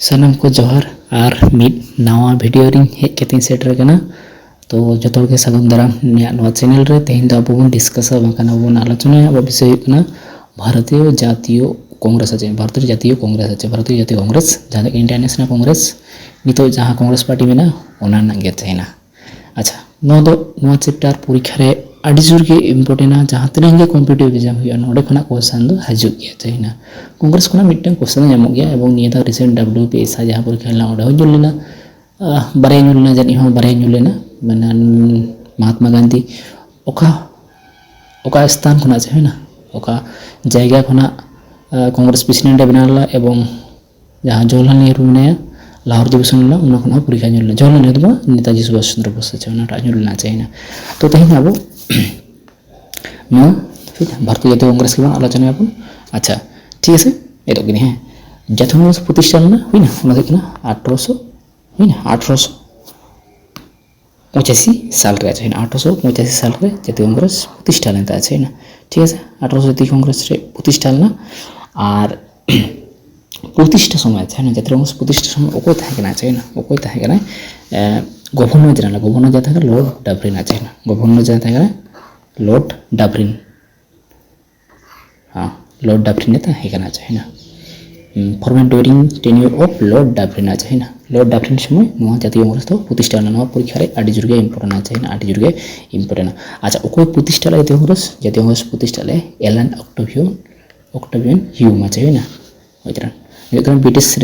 सानाम को जोहार और मिड नवा वीडियो रिंग हेज कते सेटर कना तो जो के सगुन दाराम नवा चैनल रे तेहिं दो अब डिस्कस बन आलोचना अब विषय होना भारतीय जातीय कांग्रेस अच्छे भारतीय जातीय कांग्रेस जहाँ इंटरनेशनल कांग्रेस नित जहाँ कांग्रेस पार्टी में गे चाहना। अच्छा नवा चैप्टर परीक्षा रे आड़ी जोर के इम्पोर्टेंट जहाँ तीन गे कम्पिटिटिव एग्जाम नोडे खना क्वेश्चन दो हजू गया चाहना कांग्रेस खना मिट्टन क्वेश्चन नामो गया एवं निया रिसेंट WPSI जहाँ परीक्षा लेना ओडे जुल लेना बारे जुल लेना जानी हो बारे जुल लेना माने महात्मा गांधी ओका स्थान खना चाहना ओका जायगा खना कांग्रेस प्रेसिडेंट बनाला एवं जहाँ जवाहरलाल नेहरू मेनाया लाहौर दिवसन उन्होंने परीक्षा जुलना जवाहरलाल नेहरू नेताजी सुभाष चंद्र बोस जुलना चाहिए। तो तेहिं अब भारतीय जातीय कांग्रेस के आलोचना अपन। अच्छा ठीक है एदोगिनी हाँ जातीय कांग्रेस प्रतिष्ठा लेना हुईना 1885 साल रे चाहिए 1885 साल रे जातीय कांग्रेस प्रतिष्ठा लेता चाहिए ठीक है 1800 जातीय कांग्रेस रे प्रतिष्ठा लेना और प्रतिष्ठा समय है जातीय कांग्रेस प्रतिष्ठा समय ओको थाकेना चाहिए ओको थाकेना गवर्नर जाता है लॉर्ड डाफरिन चाहिए गवर्नर जाता है लॉर्ड डाफरिन हाँ लॉर्ड डाफरिन थाकेना चाहिए formed during tenure of Lord Dufferin चाहिए लॉर्ड डाफरिन समय जातीय कांग्रेस तो प्रतिष्ठा परीक्षा रे आड़ी जोर इम्पोर्टेंट चाहिए आड़ी जोर इम्पोर्टेंट। अच्छा ओको प्रतिष्ठा जातीय कांग्रेस प्रतिष्ठा एलन ऑक्टेवियन ह्यूम चाहिए ना होइतरा ब्रिटिश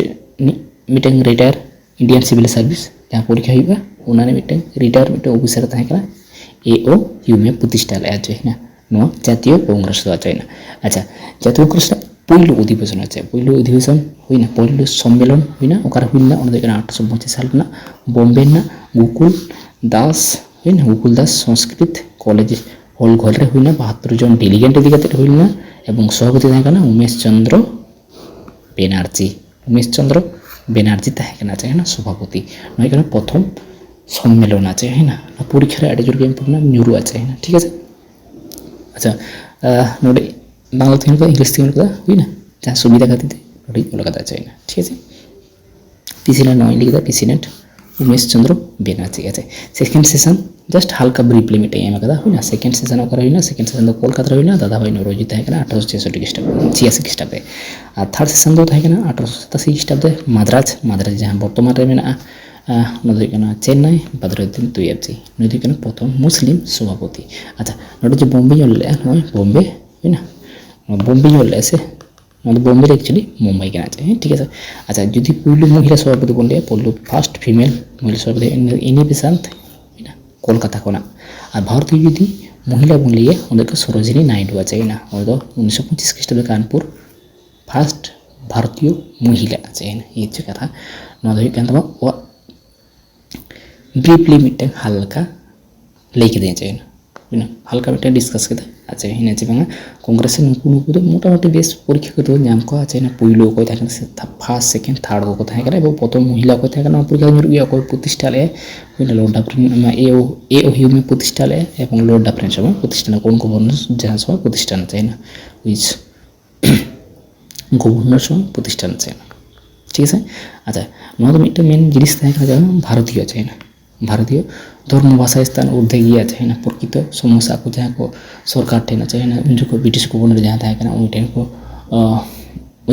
मिटिंग रिटायर इंडियन सिविल सर्विस जहाँ परीक्षा हुआ उन्होंने मिटिंग रिटायर मिटिंग ऑफिसर तहकना AO ह्यूम प्रतिष्ठा ले चाहिए ना जातीय कांग्रेस चाहिए। अच्छा जातीय कांग्रेस पहिलो अधिवेशन अच्छे पहिलो अधिवेशन हुईना पहिलो सम्मेलन हुईना ओकार हुईना 1885 साल बॉम्बे गोकुल दास संस्कृत कॉलेज हॉल घर रे हुईना 72 जन डेलीगेट इदी कते हुईना एवं सभापति तहकना उमेश चंद्र बेनार्जी तहकना चाहिए सभापति नई प्रथम सम्मेलन चाहिए ना परीक्षा आड़ी जोर इम्पोर्टेंट न्यूरुआ चाहिए ठीक है। अच्छा नोडे बांग्ला थी इंग्लिश थी हुईना जहाँ सुविधा खातिर नोडे ओलका चाहिए ठीक है। प्रेसिडेंट नई लिखा प्रेसिडेंट उमेश चंद्र बेनार्जी अच्छे सेकेंड सेशन जस्ट हल्का ब्रीफली मिटे हुईना सेकेंड सेशन हुईना सेकेंड सेशन तो कोलकाता हुईना दादा भाई नौरोजी तहकना 1866 ख्रीष्टाब्दे और थर्ड सेशन तो 1887 ख्रीष्टाब्दे मद्राज जहाँ बर्तमान रे मेना चेन्नई बदरुद्दीन तुय्यबजी नई प्रथम मुस्लिम सभापति। अच्छा नोडे जो बॉम्बे जुल बॉम्बे हुईना बॉम्बे जुल से बॉम्बे एक्चुअली मुंबई के चाहिए ठीक है। अच्छा जुदी पुलु महिला सभापति बन लिया पुलु फर्स्ट फीमेल महिला सभापति इनी बेसांत कोलकाता कोना और भारतीय जुदी महिला बन लिया उनको सरोजिनी नायडू चाहिए ना 1925 ख्रीष्टाब्द कानपुर फर्स्ट भारतीय महिला चाहिए ये कथा ना ब्रीफली मिट्टे हल्का लेके दें चाहिए हल्का मिट्टे डिस्कस के अच्छा हिना बांगा कांग्रेस नुकु मोटामुटी बेस परीक्षा को नाम को अच्छा पुलो को फर्स्ट सेकेंड थार्ड को प्रथम महिला को परीक्षा नुरुआ को प्रतिष्ठा ले लॉर्ड डाफरिन AO ह्यूम प्रतिष्ठा ले लॉर्ड डाफरिन समय प्रतिष्ठा कौन गवर्नर जहाँ समय प्रतिष्ठान चाहिए विच गवर्नर समय प्रतिष्ठान चाहिए ठीक है। अच्छा मिट्टे मेन जिन भारतीय चाहिए भारतीय धर्म भाषा स्थान ऊर्धे गया चाहिए प्रकृत समस्या को जहाँ को सरकार ठेना चाहिए उन जो ब्रिटिश गवर्नर जहाँ था उन ठेन को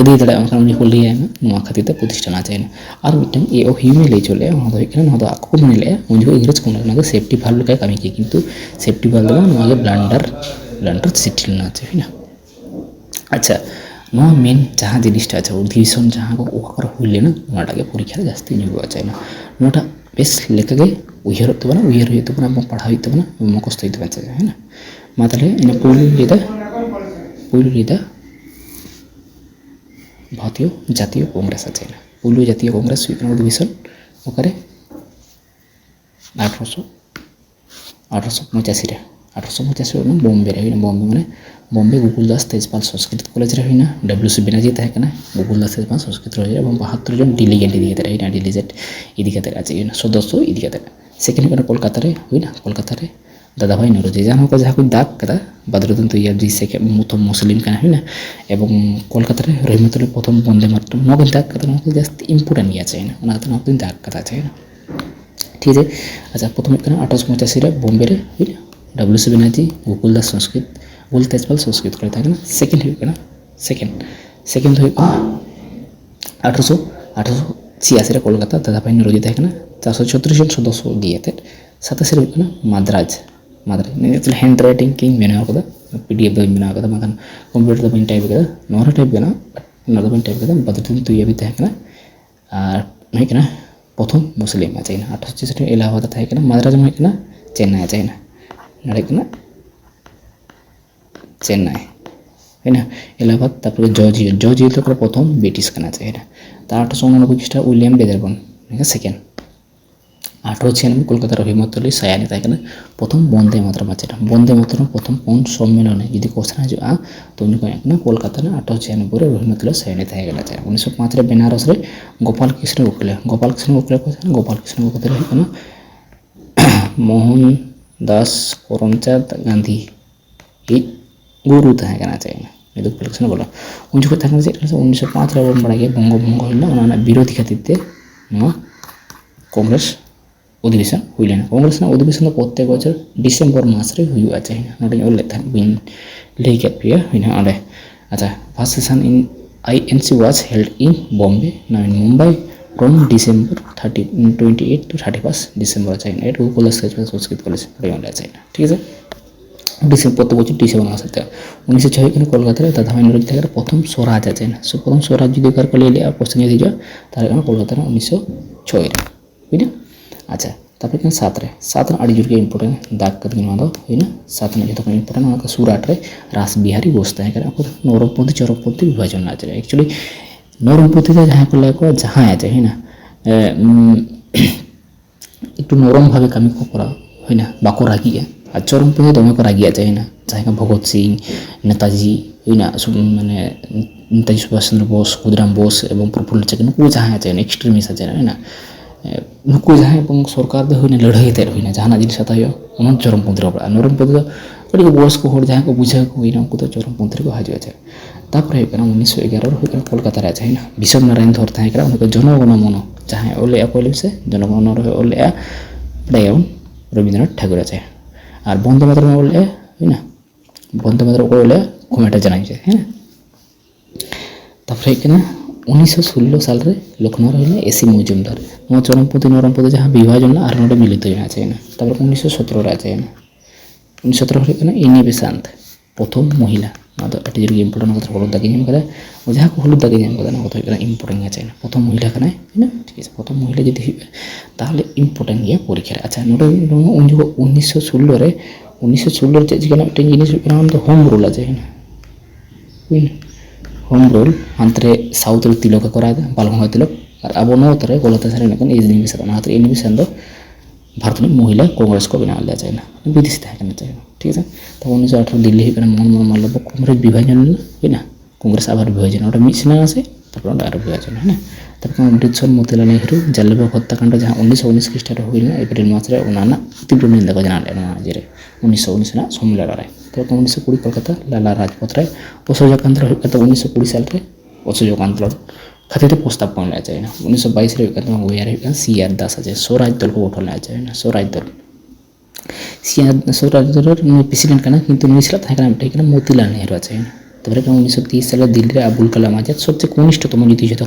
इदी दाड़ा को लिया खातिर प्रतिष्ठान चाहिए और मिट्टन AO ह्यूम ले चले आको मन ले उन जो इंग्रेज को सेफ्टी भाल का कमी की किंतु सेफ्टी भाल दो ब्लांडर सिटी लेना चाहिए ना। अच्छा मेन जहाँ जिनिसटा अच्छा अधिवेशन जहाँ को हुई लेना परीक्षा जास्ती नुरुआ चाहिए नोटा बेस लेके उयर तबना पढ़ा मुखस्त है ना मा ताले इन पुलु भारतीय जातीय कांग्रेस चाहिए पुलु जातीय कांग्रेस अधिवेशन ओकारे 1885 बॉम्बे बॉम्बे बॉम्बे गोकुल दास तेजपाल संस्कृत कॉलेज रे हुईना WC बेनार्जी तहकना गोकुल दास तेजपाल संस्कृत कॉलेज और 72 जन डेलीगेट इदी सदस्य इदी सेकेंड कोलकाता रे हुईना कोलकाता रे दादा भाई नौरोजी जहाँ को जहाँ को दाग कदा बद्रुद्दीन तैयबजी सेकेंड प्रथम मुस्लिम काना है ना एवं कोलकाता रे रहिमतुल्ला प्रथम बंदे मातरम नौको दाग कदा नौको जास्त इम्पोर्टेंट गया चाहिए ना उना तो नौको दाग कदा चाहिए ना ठीक है। अच्छा प्रथम एक 1885 रे बॉम्बे रे WC बनर्जी गोकुलदास संस्कृत गोकुल तेजपाल संस्कृत करे था ना सेकेंड हुई ना सेकेंड हुई 1886 रे कोलकाता दादा भाई नौरोजी था ना 436 जन सदस्य गए थे 27 रे हुई माद्राज निजल हैंड राइटिंग किंग बनाव कदा PDF दो बनाव कदा मगन कंप्यूटर दो टाइप कदा नोरा टाइप कना नोरा दो टाइप कदा बद्रुद्दीन तैयबजी था कना और है कना प्रथम मुस्लिम आ चाहिए 1886 रे इलाहाबाद था कना माद्राज में कना चेन्नई आ चाहिए नड़े कना चेन्नई है ना इलाहाबाद तापर जॉर्जिया तो प्रथम ब्रिटिश कना चाहिए ता 1899 ख्रीष्टाब्द विलियम बेदरबन सेकेंड 1896 कोलकाता रहिमतुल्ला सायानी था प्रथम बंदे मातरम आज बंदे मातरम प्रथम कौन सम्मेलन जब क्वेश्चन हजा तो उन्हें कोलकाता 1896 रहिमतुल्ला सायानी था 1905 बनारस रे गोपाल कृष्ण गोखले मोहन दास करमचंद गांधी गुरु था चाहिए बोला उन जो 1905 बड़ा बंग बंग विरोधी खातिर कांग्रेस अधिवेशन हुई कांग्रेस अधिवेशन प्रत्येक बचर डिसेम्बर मास रे हुआ चाहिए नोटे लैके पे अड़े। अच्छा first session in INC was held in Bombay now in Mumbai from December 28 to 31st December चाहिए एट गोकुलदास संस्कृत कॉलेज चाहिए ठीक है डिसेम्बर प्रत्येक बचर डिसेम्बर मास 1906 कोलकाता दादा भाई नौरोजी था प्रथम स्वराज आज सो प्रथम स्वराज जो कर ले लिया क्वेश्चन दी जाए कोलकाता 1906 बुझे। अच्छा तापर सात अड़ी जोर के इम्पोर्टेंट दाग कर है सात जो इम्पोर्टेंट सूराट रे रास बिहारी बोस तक नरमपंथी चरमपंथी विभाजन आज एक्चुअली नरमपंथी जहाँ को लगे जहाँ आज है ना एक नरम भाव कमी को करा है ना बाको रागी और चरमपंथी दमे को रागी आज है ना जहाँ भगत सिंह नेताजी है ना मानने नेताजी सुभाष चंद्र बोस खुदीराम बोस और प्रफुल्ल चाकी नुकू जहाँ आज एक्सट्रीमिस्ट आज है ना नुकू जहाँ सरकार लड़ाई ते जहाँ जिन उन चरमपंथी पड़ा नरमपंथी बयस को जहाँ को बुझा को उनको चरमपंथी को हजूँ तापर 1911 कोलकाता आज है विश्व नारायण धर था उनको जनगण मन जहाँ ओले कहले से जनगण ओले बड़ायाबन रवींद्रनाथ ठाकुर आज और बंदे मातरम ओले है ना बंदे मातरम ओले कमेटा जाना है तापर 1916 साल रे लखनऊ रहा AC मजुमदार चरमपंथी नरमपंथी जहाँ विभाजन और नोटे मिलित होना चाहिए तब 1917 आज 1917 इनी बेसांत प्रथम महिला जोर इम्पोर्टेंट कथा हलुद दागे कदा जहाँ को हलुद दागे कदा इम्पोर्टेंट चाहिए प्रथम महिला है ना ठीक है प्रथम महिला जी ताहले इम्पोर्टेंट गया परीक्षा। अच्छा नोटे उन जो 1916 चेक जिनिस होम रूल आज होम रूल हांतरे साउथ रे तिलक करा बालगंगा तिलक और अब नौतरे कोलकाता सारे एनिमिशन एनिमिशन भारत में महिला कांग्रेस को बना लिया चाहिए विदेश था चाहिए ठीक है। तब 1918 दिल्ली मन मालव कांग्रेस विभाजन है ना कांग्रेस आबार विभाजन मिट सेना से तब विभाजन है ना तब अमृतसर मोतीलाल नेहरू जलियांवाला हत्याकांड जहाँ 1919 ख्रीष्टाब्द हुई एप्रिल मास तीव्र निंदा को जना 1919 सम्मेलन तब 1920 कोलकाता लाला राजपथ राय असहयोग आंदोलन 1920 साल असहयोग आंदोलन खातिर प्रस्ताव को लिया चाहिए 1922 CR दास आज स्वराज दल को गठन लिया चाहिए स्वराज दल प्रेसिडेंट करना किंतु मिले मोतीलाल नेहरू आज तब 1930 साल दिल्ली में अबुल कलाम आजाद सबसे कनिष्ठतम जो जो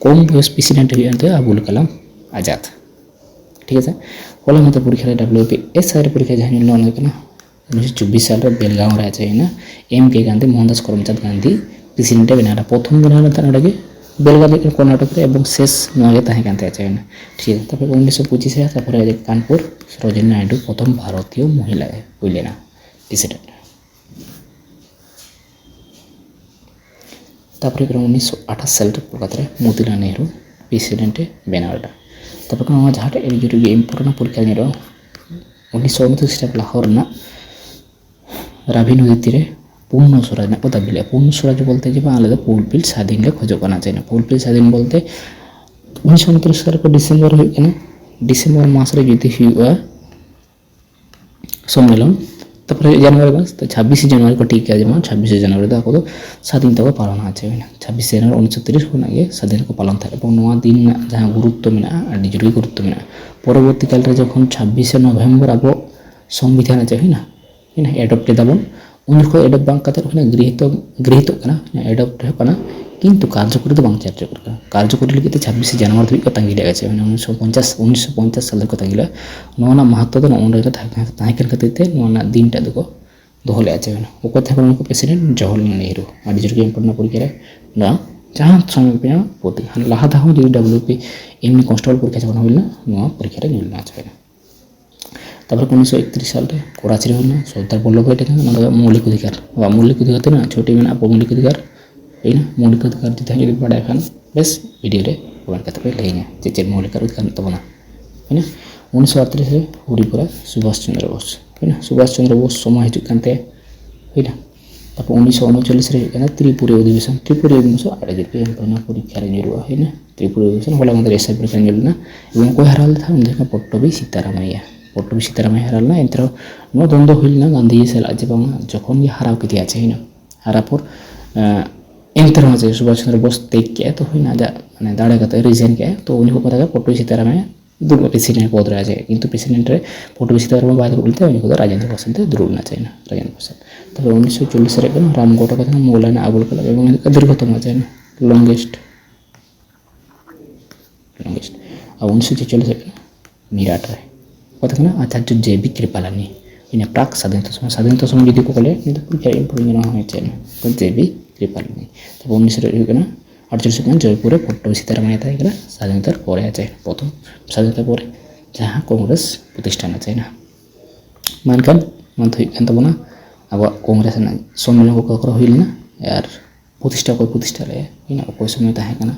कम बयस प्रेसिडेंट हुए अबुल कलाम आजाद ठीक है। हल मत परीक्षा WPSR परीक्षा जहाँ 1924 साल बेलगाँव आज है MK गांधी मोहनदास करमचंद गांधी प्रेसिडेंट बना प्रथम बना नोटे बेलगाँव कर्नाटक शेष नए तहन ठीक है। तब 1925 कानपुर सरोजिनी नायडू प्रथम भारतीय महिला हुई प्रेसिडेंट तब 1928 साल कोलकाता मोतीलाल नेहरू प्रेसिडेंट बेनारडा तब जहाँ इम्पोर्टेंट परीक्षा 1929 ख्रीष्टाब्द लाहौर रावी नदी तीरे पूर्ण स्वराज को दाबी लिया पूर्ण स्वराज बोलते जब आलदा पुलपिल स्वाधीन के खोजना चाहिए पुलपिल स्वाधीन बोलते 1929 साल को डिसेम्बर मास रे जुदी हुआ सम्मेलन तारपरे জানুয়ারি मास तो 26 জানুয়ারি को टीका जेमन 26 জানুয়ারি ᱫᱚ ᱟᱠᱚ ᱫᱚ ᱥᱟᱫᱷᱤᱱता ᱠᱚ ᱯᱟᱞᱚᱱᱟ ᱟᱪᱮ ᱦᱩᱭᱱᱟ 26 জানুয়ারি 1930 ᱠᱷᱚᱱᱟᱜ ᱜᱮ ᱥᱟᱫᱷᱤᱱ ᱠᱚ ᱯᱟᱞᱚᱱ ᱛᱟᱦᱮᱸ ᱮᱵᱚᱝ ᱱᱚᱣᱟ ᱫᱤᱱ ᱨᱮᱱᱟᱜ ᱡᱟᱦᱟᱸ ᱜᱩᱨᱩᱛᱛᱚ ᱢᱮᱱᱟᱜᱼᱟ ᱟᱹᱰᱤ ᱡᱳᱨ ᱜᱮ ᱜᱩᱨᱩᱛᱛᱚ ᱢᱮᱱᱟᱜᱼᱟ ᱯᱚᱨᱚᱵᱚᱨᱛী ᱠᱟᱞ ᱨᱮ ᱡᱚᱠᱷᱚᱱ 26 नवemबर ᱟᱵᱚ संविधान ᱟᱪᱮ ᱦᱩᱭᱱᱟ एडप्ट ᱞᱮᱫᱟᱵᱚᱱ उन जखो एडप्ट बांग कते रखना गृहीत कना एडप्ट है कना किंतु कार्यकरी तो बांग चर्चा करका कार्यकरी लगे 26 जनवरी धुई को तंगी लगे 1950 साल को तंगी नोना महत्व तो नोन रे ताहेकन खातिर ते नोना दिन टा दको दोहले आचे ओको थे उनको प्रेसिडेंट जवाहरलाल नेहरू आदि जरगे इम्पोर्टेंट परीक्षा रे ना जहां समय पे पोती लहा था जो डब्ल्यूपी एमनी कांस्टेबल परीक्षा जब होइला नोआ परीक्षा रे मिलना चाहिए तापर 1931 साल रे कराची रे होना सरदार वल्लभ भाई टेका मौलिक अधिकार ना छोटी में आप मौलिक अधिकार है मौलिक अधिकार जो थे बड़ा खान बस वीडियो रे कमेंट करते पे लेना जे मौलिक अधिकार तबना है 1938 रे हुरीपुरा सुभाष चंद्र बोस है सुभाष चंद्र बोस समय हिजुक कानते है तापर 1939 रे है त्रिपुरा अधिवेशन आड़े जे परीक्षा रे निरुआ है त्रिपुरा अधिवेशन होला मते एसआई परीक्षा निलना एवं कोई हराल था उनका पट्टभी सीतारामैया पट्टभी सीतारामैया हरालना एंतर नो द्वंद्व हुइलना गांधी से लाजे बांग जखन ये हराव के दिया है हरा पर एंतर जे सुभाष चंद्र बोस तेज के तो हुइना जा माने दाड़े कते रिजाइन के तो उनी को पता पट्टभी सीतारामैया दुर्ग प्रेसिडेंट पद रहा है किंतु प्रेसिडेंट रे पट्टभी सीतारामैया बाद बोलते उनी को राजेंद्र प्रसाद दुर्गना चाहिए राजेंद्र प्रसाद तब 1940 रे रामगढ़ का मौलाना अबुल कलाम एवं दीर्घतम चाहिए लॉन्गेस्ट और 1946 रे मीराट रे कथा आचार्य जेबी कृपालानी इन प्राक स्वाधीनता समय जो कले परीक्षा इम्पोर्टेंट होना चाहिए तो जेबी कृपालानी तब 1948 जयपुर पट्टभी सीतारामैया तक स्वाधीनतार पर प्रथम स्वाधीनता पर जहाँ कांग्रेस प्रतिष्ठान चाहिए मानकान मन तबना अब कांग्रेस सम्मेलन को हुईलना यार प्रतिष्ठा को प्रतिष्ठा ले अकोय समय तहकना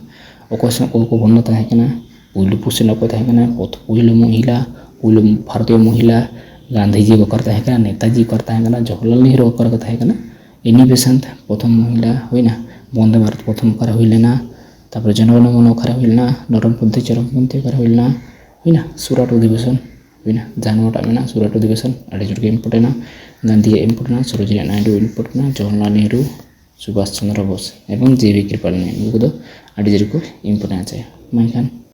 अकोय समय को बन्न तहकना पुइलु पुरुष अकोय तहकना पुइलु महिला पुइलु भारतीय महिला गांधीजी को तहकना नेताजी को तहकना जवाहरलाल नेहरू को तहकना इनिवेशन प्रथम महिला हुईना वंदे भारत प्रथम करा हुईलेना तापर जनगण मन करा हुईलेना नरमपंथी चरमपंथी करा हुईलेना हुईना सूरत अधिवेशन हुईना जानवटा मेना सूरत अधिवेशन आड़ी जुर्गे important Gandhi important Sarojini Naidu important Jawaharlal Nehru Subhash Chandra Bose एवं जेबी कृपलानी को आड़ी जुर्ग इम्पोर्टेंट है मानखान